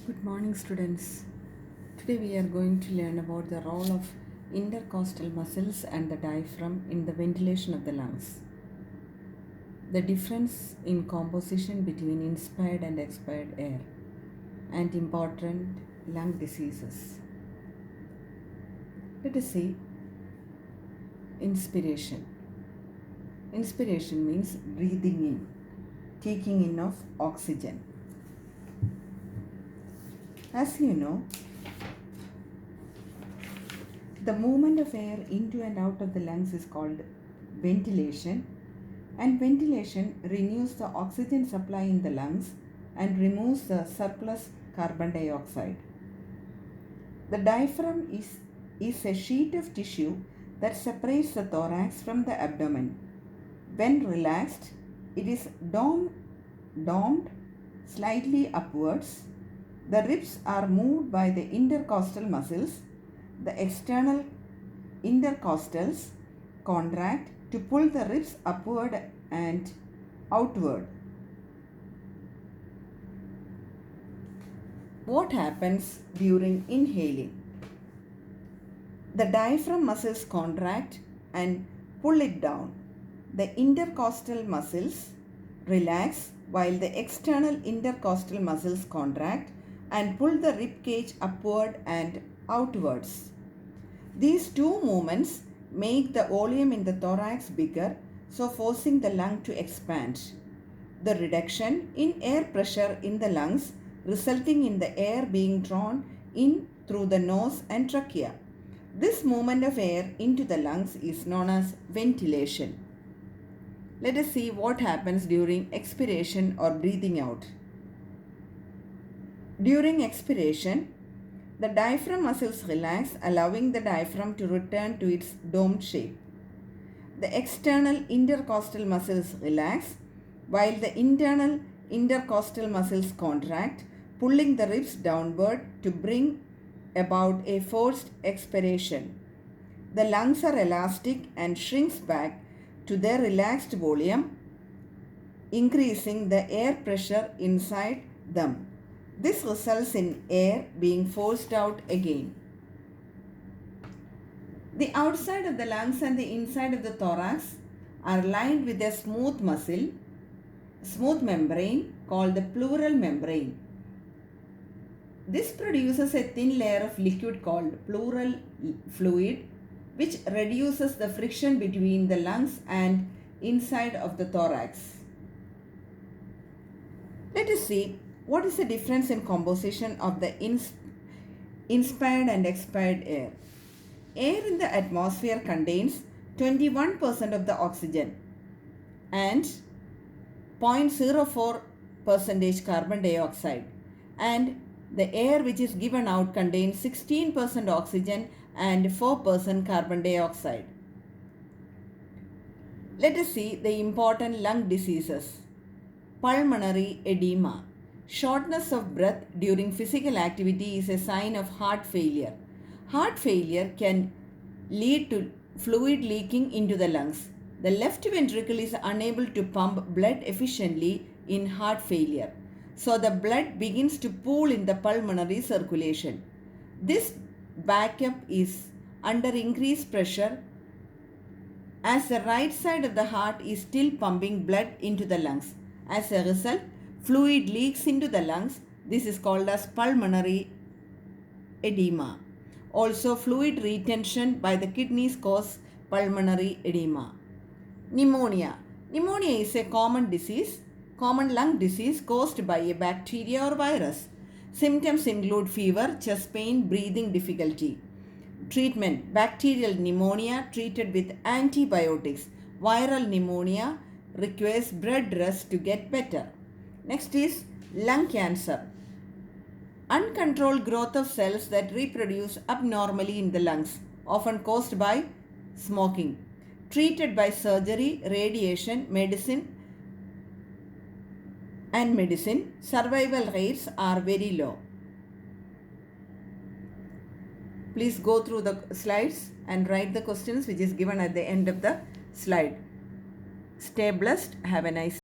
Good morning, students. Today we are going to learn about the role of intercostal muscles and the diaphragm in the ventilation of the lungs. The difference in composition between inspired and expired air and important lung diseases. Let us see inspiration. Inspiration means breathing in, taking in of oxygen. As you know, the movement of air into and out of the lungs is called ventilation, and ventilation renews the oxygen supply in the lungs and removes the surplus carbon dioxide. The diaphragm is a sheet of tissue that separates the thorax from the abdomen. When relaxed, it is domed slightly upwards. The ribs are moved by the intercostal muscles. The external intercostals contract to pull the ribs upward and outward. What happens during inhaling? The diaphragm muscles contract and pull it down. The intercostal muscles relax while the external intercostal muscles contract and pull the rib cage upward and outwards. These two movements make the volume in the thorax bigger, so forcing the lung to expand. The reduction in air pressure in the lungs resulting in the air being drawn in through the nose and trachea. This movement of air into the lungs is known as ventilation. Let us see what happens during expiration or breathing out. During expiration, the diaphragm muscles relax, allowing the diaphragm to return to its domed shape. The external intercostal muscles relax, while the internal intercostal muscles contract, pulling the ribs downward to bring about a forced expiration. The lungs are elastic and shrinks back to their relaxed volume, increasing the air pressure inside them. This results in air being forced out again. The outside of the lungs and the inside of the thorax are lined with a smooth membrane called the pleural membrane. This produces a thin layer of liquid called pleural fluid, which reduces the friction between the lungs and inside of the thorax. Let us see what is the difference in composition of the inspired and expired air. Air in the atmosphere contains 21% of the oxygen and 0.04% carbon dioxide, and the air which is given out contains 16% oxygen and 4% carbon dioxide. Let us see the important lung diseases. Pulmonary edema. Shortness of breath during physical activity is a sign of heart failure. Heart failure can lead to fluid leaking into the lungs. The left ventricle is unable to pump blood efficiently in heart failure, so the blood begins to pool in the pulmonary circulation. This backup is under increased pressure as the right side of the heart is still pumping blood into the lungs. As a result, fluid leaks into the lungs. This is called as pulmonary edema. Also, fluid retention by the kidneys cause pulmonary edema. Pneumonia. Pneumonia is a common lung disease caused by a bacteria or virus. Symptoms include fever, chest pain, breathing difficulty. Treatment: bacterial pneumonia treated with antibiotics. Viral pneumonia requires bed rest to get better. Next is lung cancer. Uncontrolled growth of cells that reproduce abnormally in the lungs, often caused by smoking. Treated by surgery, radiation, medicine, survival rates are very low. Please go through the slides and write the questions which is given at the end of the slide. Stay blessed. Have a nice day.